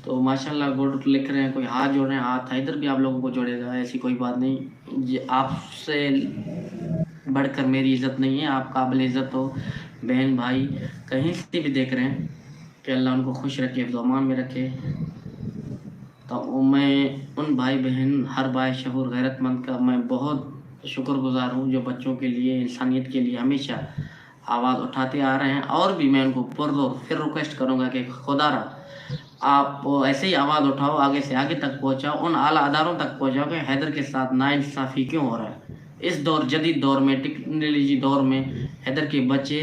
तो माशाल्लाह गुड लिख रहे हैं, कोई हाथ जोड़ रहे हैं, हाथ है इधर भी आप लोगों को जोड़ेगा, ऐसी कोई बात नहीं। ये आपसे बढ़कर मेरी इज़्ज़त नहीं है, आप काबिल इज़्ज़त हो। बहन भाई कहीं से भी देख रहे हैं कि अल्लाह उनको खुश रखे, हिफ्ज़-ओ-अमान में रखे। तो मैं उन भाई बहन हर बाशऊर गैरतमंद का मैं बहुत शुक्रगुज़ार हूँ जो बच्चों के लिए, इंसानियत के लिए हमेशा आवाज़ उठाते आ रहे हैं। और भी मैं उनको पुरज़ोर फिर रिक्वेस्ट करूँगा कि खुदारा आप ऐसे ही आवाज़ उठाओ, आगे से आगे तक पहुँचाओ, उन आला अदारों तक पहुँचाओ कि हैदर के साथ नाइंसाफ़ी क्यों हो रहा है। इस दौर जदीद दौर में, टेक्नोलॉजी दौर में हैदर के बच्चे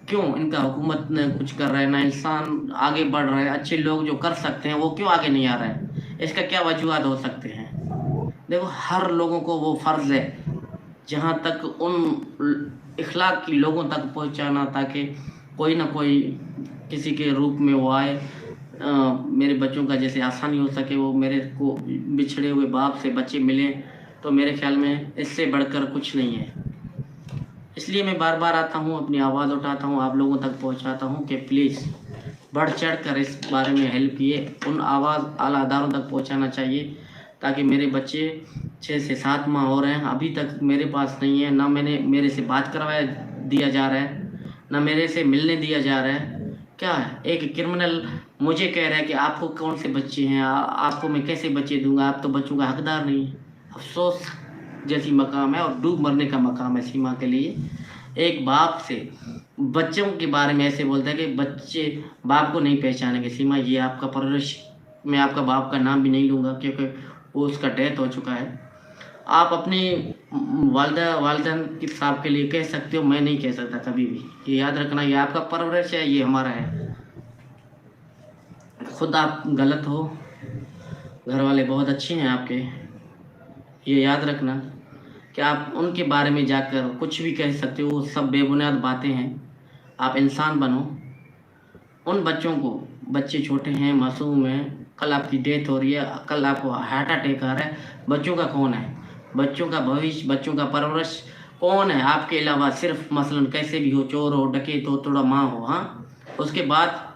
क्यों, इनका हुकूमत ने कुछ कर रहा है ना, इंसान आगे बढ़ रहे हैं, अच्छे लोग जो कर सकते हैं वो क्यों आगे नहीं आ रहे हैं, इसका क्या वजूहात हो सकते हैं। देखो हर लोगों को वो फ़र्ज़ है जहाँ तक उन इखलाक की लोगों तक पहुँचाना, ताकि कोई ना कोई किसी के रूप में वो आए, मेरे बच्चों का जैसे आसानी हो सके, वो मेरे को बिछड़े हुए बाप से बच्चे मिलें, तो मेरे ख्याल में इससे बढ़कर कुछ नहीं है। इसलिए मैं बार बार आता हूँ, अपनी आवाज़ उठाता हूँ, आप लोगों तक पहुँचाता हूँ कि प्लीज़ बढ़ चढ़ कर इस बारे में हेल्प किए, उन आवाज़ आला अदारों तक पहुँचाना चाहिए, ताकि मेरे बच्चे 6 से 7 माह हो रहे हैं, अभी तक मेरे पास नहीं है, ना मेरे से बात करवाया दिया जा रहा है, ना मेरे से मिलने दिया जा रहा है। क्या है, एक क्रिमिनल मुझे कह रहा है कि आपको कौन से बच्चे हैं, आपको मैं कैसे बच्चे दूंगा, आप तो बच्चों का हकदार नहीं है। अफसोस जैसी मकाम है और डूब मरने का मकाम है सीमा के लिए। एक बाप से बच्चों के बारे में ऐसे बोलता है कि बच्चे बाप को नहीं पहचानेंगे। सीमा, ये आपका परवरिश, मैं आपका बाप का नाम भी नहीं लूँगा क्योंकि वो उसका डेथ हो चुका है। आप अपनी वालदैन के साहब के लिए कह सकते हो, मैं नहीं कह सकता कभी भी। ये याद रखना, ये आपका परवरिश है, ये हमारा है। खुद आप गलत हो, घर वाले बहुत अच्छे हैं आपके, ये याद रखना कि आप उनके बारे में जाकर कुछ भी कह सकते हो, सब बेबुनियाद बातें हैं। आप इंसान बनो। उन बच्चों को, बच्चे छोटे हैं, मासूम हैं, कल आपकी डेथ हो रही है, कल आपको हार्ट अटैक आ रहा है, बच्चों का कौन है, बच्चों का भविष्य, बच्चों का परवरिश कौन है आपके अलावा? सिर्फ मसलन कैसे भी हो, चोर हो, डकैत हो, थोड़ा माँ हो, हाँ, उसके बाद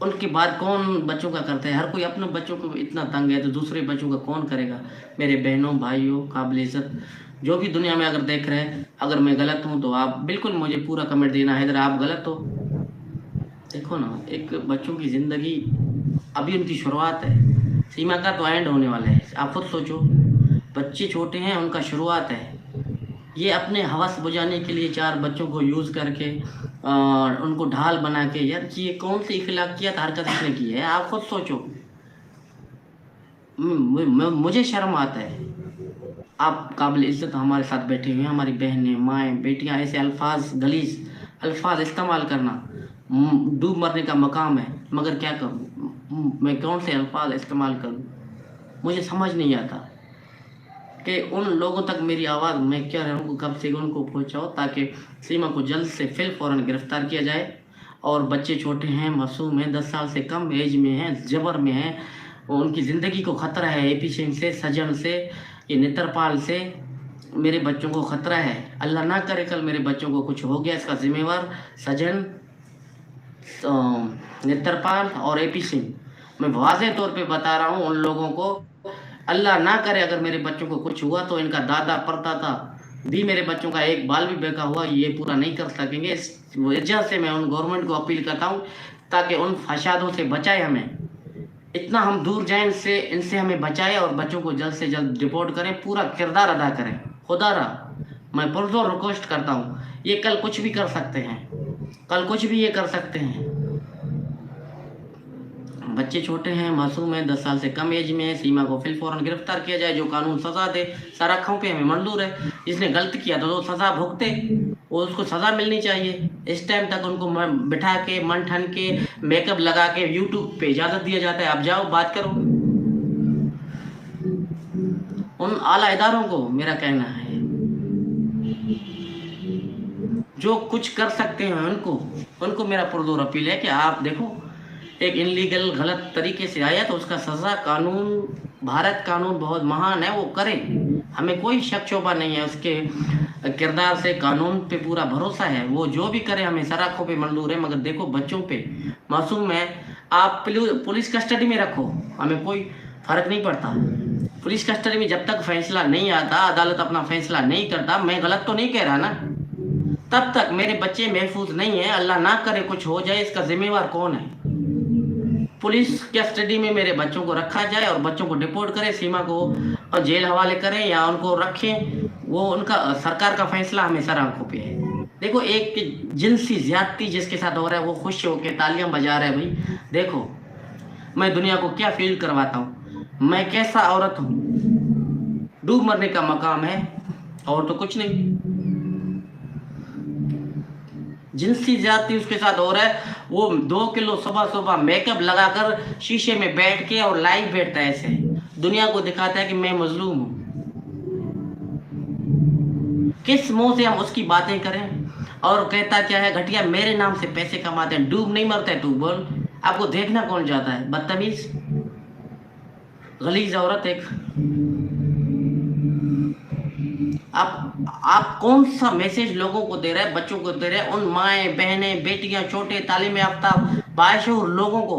उनके बाद कौन बच्चों का करता है? हर कोई अपने बच्चों को इतना तंग है तो दूसरे बच्चों का कौन करेगा। मेरे बहनों भाइयों, काबिल इज़्ज़त जो भी दुनिया में अगर देख रहे हैं, अगर मैं गलत हूँ तो आप बिल्कुल मुझे पूरा कमेंट देना है, इधर आप गलत हो। देखो ना, एक बच्चों की ज़िंदगी अभी उनकी शुरुआत है, सीमा का तो एंड होने वाला है। आप खुद सोचो, बच्चे छोटे हैं, उनका शुरुआत है। ये अपने हवस बुझाने के लिए 4 बच्चों को यूज़ करके उनको ढाल बना के, यार ये कौन सी इखलाकियत हरकत इसने की है, आप खुद सोचो। मुझे शर्म आता है। आप काबिल इज़्ज़त हमारे साथ बैठे हुए हैं, हमारी बहनें, माएँ, बेटियाँ, ऐसे अल्फाज, गलीज़ अल्फाज इस्तेमाल करना डूब मरने का मकाम है। मगर क्या करूँ, मैं कौन से अल्फाज इस्तेमाल करूँ, मुझे समझ नहीं आता कि उन लोगों तक मेरी आवाज़, मैं क्या उनको कब से उनको पहुँचाऊँ, ताकि सीमा को जल्द से फ़ौरन गिरफ़्तार किया जाए। और बच्चे छोटे हैं, मासूम हैं, 10 साल से कम एज में हैं, जबर में हैं, उनकी ज़िंदगी को ख़तरा है। एपी सिंह से, सजन से, ये नेत्रपाल से मेरे बच्चों को ख़तरा है। अल्लाह ना करे कल मेरे बच्चों को कुछ हो गया, इसका ज़िम्मेवार सजन, नेत्रपाल और एपी सिंह। मैं वाज़ेह तौर पे बता रहा हूँ उन लोगों को, अल्लाह ना करे अगर मेरे बच्चों को कुछ हुआ तो इनका दादा परदादा भी, मेरे बच्चों का एक बाल भी बेका हुआ, ये पूरा नहीं कर सकेंगे। इस वजह से मैं उन गवर्नमेंट को अपील करता हूँ ताकि उन फसादों से बचाए, हमें इतना हम दूर जाएं इनसे, इनसे हमें बचाए और बच्चों को जल्द से जल्द डिपोर्ट करें, पूरा किरदार अदा करें। खुदारा मैं पुरज़ोर रिक्वेस्ट करता हूँ, ये कल कुछ भी कर सकते हैं, कल कुछ भी ये कर सकते हैं। बच्चे छोटे हैं, मासूम हैं, 10 साल से कम एज में है। सीमा को फ़ौरन गिरफ़्तार किया जाए, जो कानून सज़ा दे, सारा आँखों पे हमें मंजूर है। जिसने गलत किया तो सज़ा भुगते, वो उसको सज़ा मिलनी चाहिए। इस टाइम तक उनको बिठा के, मन ठन के, मेकअप लगा के यूट्यूब पे इजाज़त दिया जाता है, आप जाओ बात करो। उन आला इदारों को मेरा कहना है, जो कुछ कर सकते हैं उनको मेरा पुरज़ोर अपील है कि आप देखो, एक इनलीगल गलत तरीके से आया तो उसका सज़ा, कानून, भारत कानून बहुत महान है, वो करे, हमें कोई शक शोबा नहीं है उसके किरदार से, कानून पे पूरा भरोसा है, वो जो भी करे हमें सराखों पे मंजूर है। मगर देखो बच्चों पे, मासूम है, आप पुलिस कस्टडी में रखो, हमें कोई फर्क नहीं पड़ता। पुलिस कस्टडी में जब तक फैसला नहीं आता, अदालत अपना फैसला नहीं करता, मैं गलत तो नहीं कह रहा ना, तब तक मेरे बच्चे महफूज नहीं है। अल्लाह ना करे कुछ हो जाए, इसका जिम्मेवार कौन है? पुलिस कस्टडी में मेरे बच्चों को रखा जाए और बच्चों को डिपोर्ट करें, सीमा को जेल हवाले करें या उनको रखें, वो उनका सरकार का फैसला हमेशा आंखों पे है। देखो एक जिनसी ज्यादती जिसके साथ हो रहा है वो खुश होकर तालियां बजा रहा है। भाई देखो मैं दुनिया को क्या फील करवाता हूँ, मैं कैसा औरत हूँ, डूब मरने का मकाम है और तो कुछ नहीं। जिनसी ज्यादती उसके साथ हो रहा है, वो 2 किलो सुबह सुबह मेकअप लगाकर शीशे में बैठ के और लाइव बैठता है, ऐसे दुनिया को दिखाता है कि मैं मजलूम हूँ। किस मुंह से हम उसकी बातें करें? और कहता क्या है, घटिया मेरे नाम से पैसे कमाते हैं, डूब नहीं मरता है तू, बोल आपको देखना कौन जाता है? बदतमीज गलीज औरत एक। आप कौन सा मैसेज लोगों को दे रहे हैं, बच्चों को दे रहे हैं, उन माएँ बहनें बेटियां छोटे तालीम याफ्ता बाशऊर लोगों को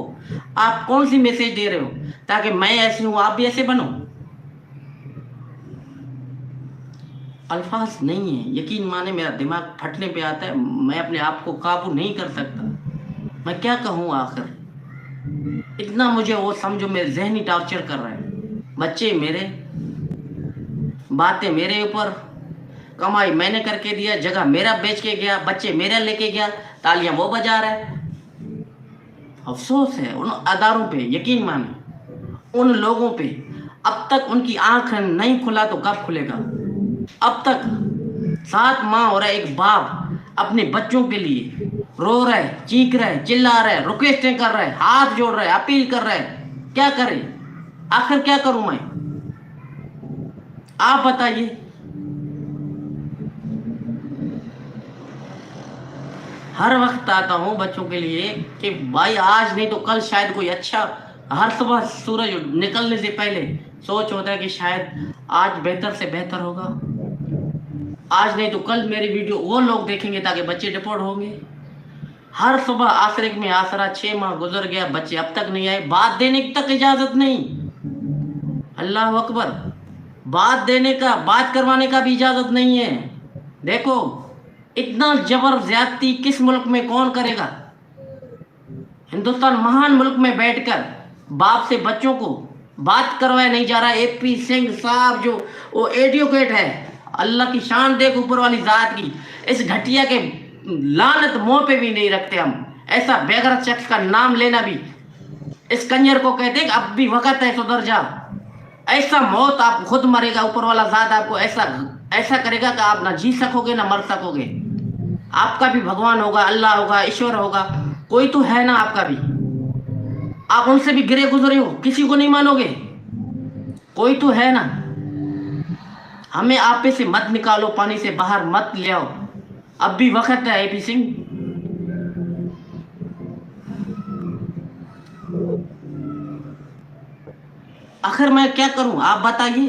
आप कौन सी मैसेज दे रहे हो ताकि मैं ऐसी हूं आप भी ऐसे बनो? अल्फाज नहीं है, यकीन माने मेरा दिमाग फटने पे आता है, मैं अपने आप को काबू नहीं कर सकता। मैं क्या कहूँ आखिर? इतना मुझे वो समझो मेरे जहनी टॉर्चर कर रहा है। बच्चे मेरे, बातें मेरे ऊपर, कमाई मैंने करके दिया, जगह मेरा बेच के गया, बच्चे मेरा लेके गया, तालियां वो बजा रहा है। अफसोस है उन अदारों पे, यकीन माने उन लोगों पे। अब तक उनकी आंख नहीं खुला तो कब खुलेगा? अब तक 7 माह हो रहा है, एक बाप अपने बच्चों के लिए रो रहा है, चीख रहा है, चिल्ला रहा है, रिक्वेस्टें कर रहा है, हाथ जोड़ रहा है, अपील कर रहा है। क्या करे? आखिर क्या करूं मैं? आप बताइए। हर वक्त आता हूं बच्चों के लिए कि भाई आज नहीं तो कल शायद कोई अच्छा, हर सुबह सूरज निकलने से पहले सोच होता है कि शायद आज बेहतर से बेहतर होगा, आज नहीं तो कल मेरी वीडियो वो लोग देखेंगे ताकि बच्चे डिपोर्ट होंगे। हर सुबह आसरिक में आसरा, 6 माह गुजर गया, बच्चे अब तक नहीं आए, बात देने की तक इजाजत नहीं। अल्लाह अकबर, बात देने का, बात करवाने का भी इजाजत नहीं है। देखो इतना जबर ज्यादती किस मुल्क में कौन करेगा? हिंदुस्तान महान मुल्क में बैठकर बाप से बच्चों को बात करवाया नहीं जा रहा। AP सिंह साहब जो वो एडवोकेट है, अल्लाह की शान देख ऊपर वाली जात की, इस घटिया के लानत मुंह पे भी नहीं रखते हम। ऐसा बेगैरत शख्स का नाम लेना भी इस कंजर को कहते हैं कि अब भी वक्त है सुधर जा। ऐसा मौत आप खुद मरेगा, ऊपर वाला जात आपको ऐसा करेगा कि आप ना जी सकोगे ना मर सकोगे। आपका भी भगवान होगा, अल्लाह होगा, ईश्वर होगा, कोई तो है ना आपका भी। आप उनसे भी गिरे गुजरे हो, किसी को नहीं मानोगे, कोई तो है ना। हमें आपे से मत निकालो, पानी से बाहर मत ले आओ, अब भी वक्त है। AP सिंह आखिर मैं क्या करूं, आप बताइए।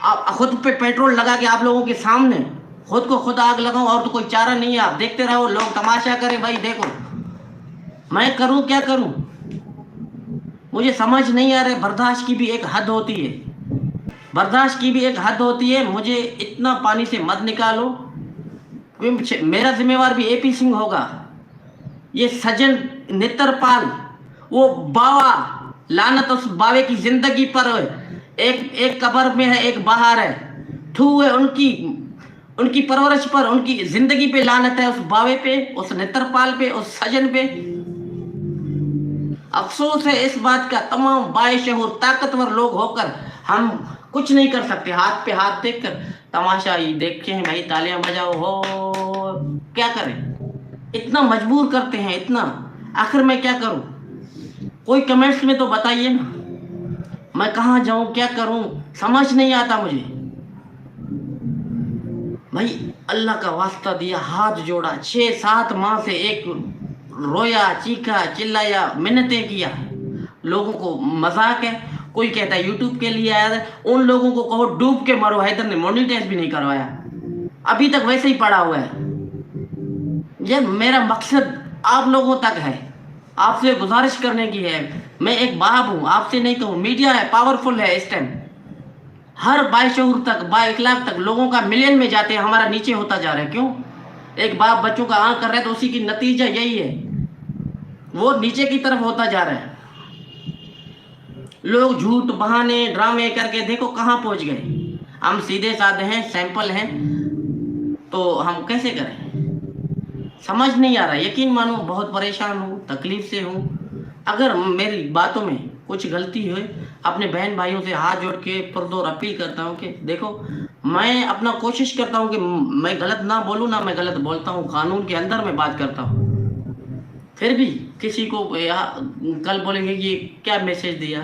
आप खुद पे पेट्रोल लगा के आप लोगों के सामने खुद को खुद आग लगाऊं, और तो कोई चारा नहीं है। आप देखते रहो, लोग तमाशा करें। भाई देखो मैं करूं क्या करूं, मुझे समझ नहीं आ रहा। बर्दाश्त की भी एक हद होती है, बर्दाश्त की भी एक हद होती है। मुझे इतना पानी से मत निकालो, मेरा जिम्मेवार भी AP सिंह होगा। ये सजन नित्रपाल, वो बावा, लानत उस बावे की जिंदगी पर है। एक कब्र में है, एक बाहर है। ठू है उनकी परवरिश पर, उनकी जिंदगी पे लानत है, उस बावे पे, उस नित्रपाल पे, उस सजन पे। अफसोस है इस बात का, तमाम बाशऊर ताकतवर लोग होकर हम कुछ नहीं कर सकते। हाथ पे हाथ देखकर तमाशा ही देखे हैं भाई, तालियां बजाओ हो, क्या करें? इतना मजबूर करते हैं, इतना। आखिर मैं क्या करूं? कोई कमेंट्स में तो बताइए ना, मैं कहाँ जाऊं, क्या करूं, समझ नहीं आता मुझे। भाई अल्लाह का वास्ता दिया, हाथ जोड़ा, 6-7 माह से एक रोया, चीखा, चिल्लाया, मिन्नतें किया। लोगों को मजाक है, कोई कहता है यूट्यूब के लिए आया है। उन लोगों को कहो डूब के मरो, हैदर ने मोनिटाइज भी नहीं करवाया, अभी तक वैसे ही पड़ा हुआ है। ये मेरा मकसद आप लोगों तक है, آپ سے گزارش کرنے کی ہے، میں ایک باپ ہوں، آپ سے نہیں کہوں، میڈیا ہے، پاورفل ہے اس ٹائم، ہر باشعور تک، با اخلاق تک لوگوں کا ملین میں جاتے ہیں، ہمارا نیچے ہوتا جا رہا ہے. کیوں؟ ایک باپ بچوں کا آنکھ کر رہا ہے تو اسی کی نتیجہ یہی ہے، وہ نیچے کی طرف ہوتا جا رہا ہے. لوگ جھوٹ بہانے ڈرامے کر کے دیکھو کہاں پہنچ گئے. ہم سیدھے سادھے ہیں، سیمپل ہیں، تو ہم کیسے کریں؟ سمجھ نہیں آ رہا. یقین مانو بہت پریشان ہوں، تکلیف سے ہوں. اگر میری باتوں میں کچھ غلطی ہوئے، اپنے بہن بھائیوں سے ہاتھ جوڑ کے پردور اپیل کرتا ہوں کہ دیکھو، میں اپنا کوشش کرتا ہوں کہ میں غلط نہ بولوں، نہ میں غلط بولتا ہوں، قانون کے اندر میں بات کرتا ہوں. پھر بھی کسی کو کل بولیں گے کہ یہ کیا میسج دیا،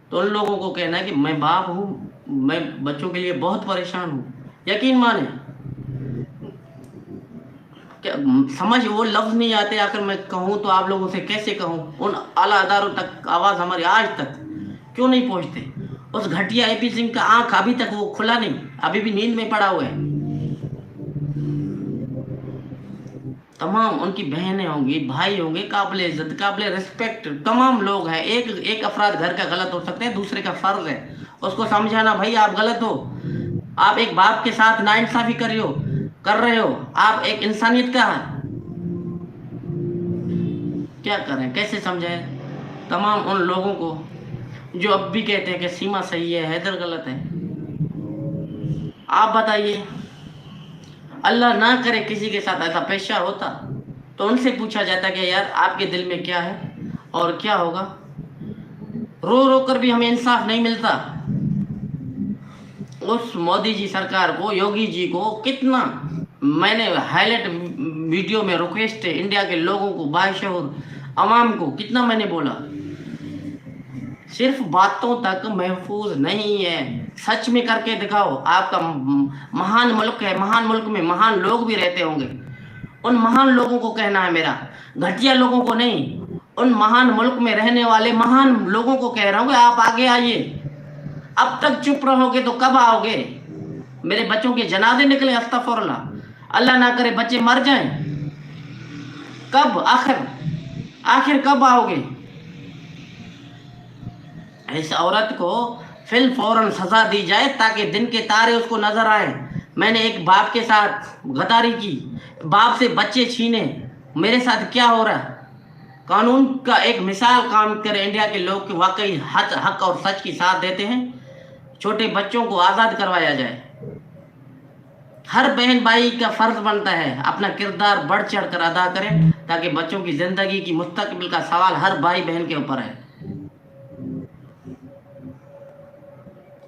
تو ان لوگوں کو کہنا ہے کہ میں باپ ہوں، میں بچوں کے لیے بہت پریشان ہوں. یقین مانیں، سمجھ وہ لفظ نہیں آتے. آخر میں کہوں تو آپ لوگوں سے کیسے کہوں؟ ان اعلیٰ اداروں تک آواز ہماری آج تک کیوں نہیں پہنچتے؟ اس گھٹیا اے پی سنگھ کا آنکھ ابھی تک وہ کھلا نہیں، ابھی بھی نیند میں پڑا ہوا ہے. تمام ان کی بہنیں ہوں گی، بھائی ہوں گے، قابل عزت، قابل رسپیکٹ تمام لوگ ہیں. ایک افراد گھر کا غلط ہو سکتے ہیں، دوسرے کا فرض ہے اس کو سمجھانا، بھائی آپ غلط ہو، آپ ایک باپ کے ساتھ ناانصافی کر رہے ہو، آپ ایک انسانیت کا کیا کریں، کیسے سمجھائیں تمام ان لوگوں کو جو اب بھی کہتے ہیں کہ سیما صحیح ہے، حیدر غلط ہے. آپ بتائیے، اللہ نہ کرے کسی کے ساتھ ایسا پیشہ ہوتا تو ان سے پوچھا جاتا کہ یار آپ کے دل میں کیا ہے اور کیا ہوگا. رو رو کر بھی ہمیں انصاف نہیں ملتا. اس مودی جی سرکار کو، یوگی جی کو کتنا میں نے ہائی لائٹ ویڈیو میں ریکویسٹ ہے، انڈیا کے لوگوں کو، باشعور عوام کو کتنا میں نے بولا، صرف باتوں تک محفوظ نہیں ہے، سچ میں کر کے دکھاؤ. آپ کا مہان ملک ہے، مہان ملک میں مہان لوگ بھی رہتے ہوں گے. ان مہان لوگوں کو کہنا ہے میرا، گھٹیا لوگوں کو نہیں. ان مہان ملک میں رہنے والے مہان لوگوں کو کہہ رہا ہوں کہ آپ آگے آئیے. اب تک چپ رہو گے تو کب آؤ گے؟ میرے بچوں کے جنازے نکلے، استغفر اللہ، اللہ نہ کرے بچے مر جائیں، کب آخر کب آؤ گے؟ اس عورت کو فوراً سزا دی جائے تاکہ دن کے تارے اس کو نظر آئے. میں نے ایک باپ کے ساتھ غداری کی، باپ سے بچے چھینے، میرے ساتھ کیا ہو رہا ہے؟ قانون کا ایک مثال کام کرے انڈیا کے لوگ کہ واقعی حق اور سچ کی ساتھ دیتے ہیں. چھوٹے بچوں کو آزاد کروایا جائے. ہر بہن بھائی کا فرض بنتا ہے اپنا کردار بڑھ چڑھ کر ادا کرے تاکہ بچوں کی زندگی کی مستقبل کا سوال ہر بھائی بہن کے اوپر ہے.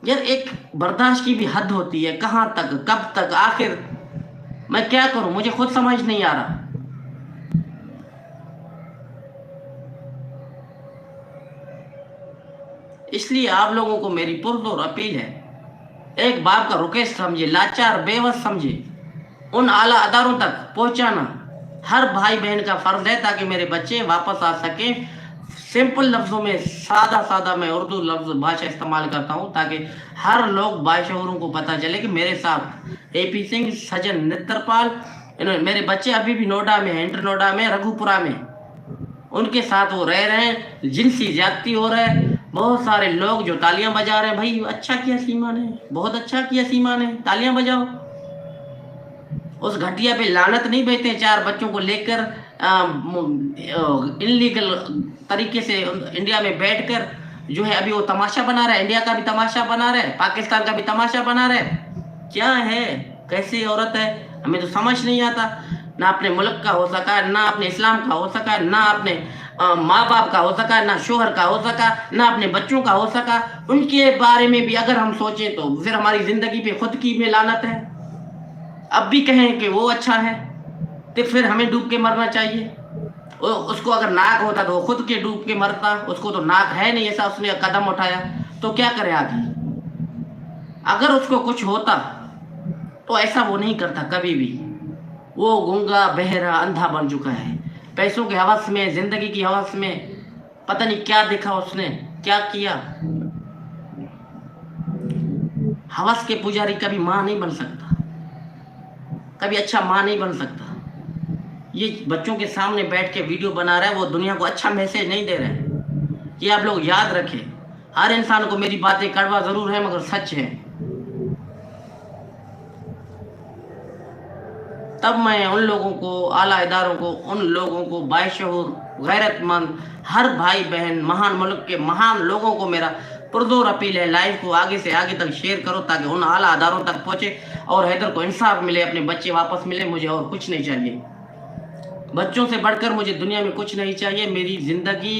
یار ایک برداشت کی بھی حد ہوتی ہے، کہاں تک، کب تک، آخر میں کیا کروں؟ مجھے خود سمجھ نہیں آ رہا. اس لیے آپ لوگوں کو میری پرزور اپیل ہے، ایک باپ کا ریکویسٹ سمجھے، لاچار بے بس سمجھے، ان اعلیٰ اداروں تک پہنچانا ہر بھائی بہن کا فرض ہے تاکہ میرے بچے واپس آ سکیں. سمپل لفظوں میں، سادہ میں اردو لفظ بھاشا استعمال کرتا ہوں تاکہ ہر لوگ باشعوروں کو پتہ چلے کہ میرے ساتھ اے پی سنگھ، سجن نترپال، میرے بچے ابھی بھی نوڈا میں ہیں، انٹر نوڈا میں، رگھوپورا میں، ان کے ساتھ وہ رہ رہے ہیں. جنسی زیادتی ہو رہا ہے. بہت سارے لوگ جو تالیاں بجا رہے ہیں، بھائی اچھا کیا سیما نے، بہت اچھا کیا سیما نے، تالیاں بجاؤ. اس گھٹیا پہ لعنت نہیں بھیجتے ہیں. 4 بچوں کو لے کر انلیگل طریقے سے انڈیا میں بیٹھ کر جو ہے ابھی وہ تماشا بنا رہا ہے، انڈیا کا بھی تماشا بنا رہا ہے، پاکستان کا بھی تماشا بنا رہا ہے. کیا ہے، کیسی عورت ہے، ہمیں تو سمجھ نہیں آتا. نہ اپنے ملک کا ہو سکا، نہ اپنے اسلام کا ہو سکا، نہ اپنے ماں باپ کا ہو سکا، نہ شوہر کا ہو سکا، نہ اپنے بچوں کا ہو سکا. ان کے بارے میں بھی اگر ہم سوچیں تو پھر ہماری زندگی پہ خود کی میں لعنت ہے. اب بھی کہیں کہ وہ اچھا ہے تو پھر ہمیں ڈوب کے مرنا چاہیے. اس کو اگر ناک ہوتا تو وہ خود کے ڈوب کے مرتا، اس کو تو ناک ہے نہیں، ایسا اس نے قدم اٹھایا تو کیا کرے آگے؟ اگر اس کو کچھ ہوتا تو ایسا وہ نہیں کرتا کبھی بھی. وہ گنگا بہرا اندھا بن چکا ہے، پیسوں کے ہوس میں، زندگی کی ہوس میں، پتہ نہیں کیا دیکھا اس نے، کیا کیا. ہوس کے پجاری کبھی ماں نہیں بن سکتا، کبھی اچھا ماں نہیں بن سکتا. یہ بچوں کے سامنے بیٹھ کے ویڈیو بنا رہا ہے، وہ دنیا کو اچھا میسیج نہیں دے رہے ہیں. یہ آپ لوگ یاد رکھیں. ہر انسان کو میری باتیں کڑوا ضرور ہے مگر سچ ہے. تب میں ان لوگوں کو، اعلیٰ اداروں کو، ان لوگوں کو، باشعور غیرت مند ہر بھائی بہن، مہان ملک کے مہان لوگوں کو میرا پرزور اپیل ہے، لائف کو آگے سے آگے تک شیئر کرو تاکہ ان اعلیٰ اداروں تک پہنچے اور حیدر کو انصاف ملے، اپنے بچے واپس ملے. مجھے اور کچھ نہیں چاہیے. بچوں سے بڑھ کر مجھے دنیا میں کچھ نہیں چاہیے. میری زندگی،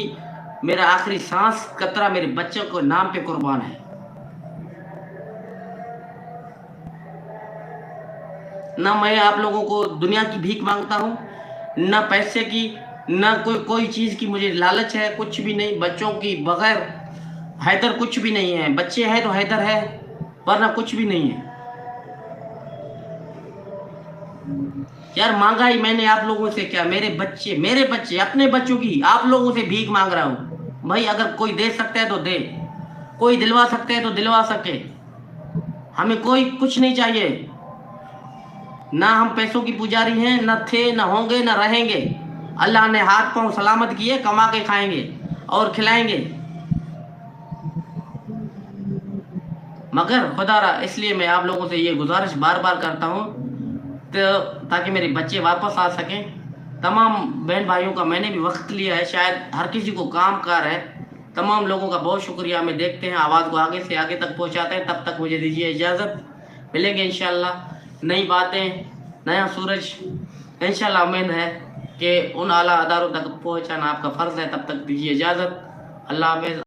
میرا آخری سانس قطرہ میرے بچوں کو نام پہ قربان ہے. نہ میں آپ لوگوں کو دنیا کی بھیک مانگتا ہوں، نہ پیسے کی، نہ کوئی چیز کی مجھے لالچ ہے. کچھ بھی نہیں. بچوں کی بغیر حیدر کچھ بھی نہیں ہے. بچے ہیں تو حیدر ہے، ورنہ کچھ بھی نہیں ہے. یار مانگا ہی میں نے آپ لوگوں سے کیا؟ میرے بچے اپنے بچوں کی آپ لوگوں سے بھیک مانگ رہا ہوں. بھائی اگر کوئی دے سکتا ہے تو دے، کوئی دلوا سکتا ہے تو دلوا سکے. ہمیں کوئی کچھ نہیں چاہیے. نہ ہم پیسوں کی پجاری ہیں، نہ تھے، نہ ہوں گے، نہ رہیں گے. اللہ نے ہاتھ پاؤں سلامت کیے، کما کے کھائیں گے اور کھلائیں گے. مگر خدا را اس لیے میں آپ لوگوں سے یہ گزارش بار بار کرتا ہوں تاکہ میرے بچے واپس آ سکیں. تمام بہن بھائیوں کا میں نے بھی وقت لیا ہے، شاید ہر کسی کو کام کار ہے. تمام لوگوں کا بہت شکریہ. ہمیں دیکھتے ہیں، آواز کو آگے سے آگے تک پہنچاتے ہیں. تب تک مجھے دیجیے اجازت. ملیں گے انشاءاللہ نئی باتیں، نیا سورج. انشاءاللہ امید ہے کہ ان اعلیٰ اداروں تک پہنچانا آپ کا فرض ہے. تب تک دیجیے اجازت. اللہ حافظ.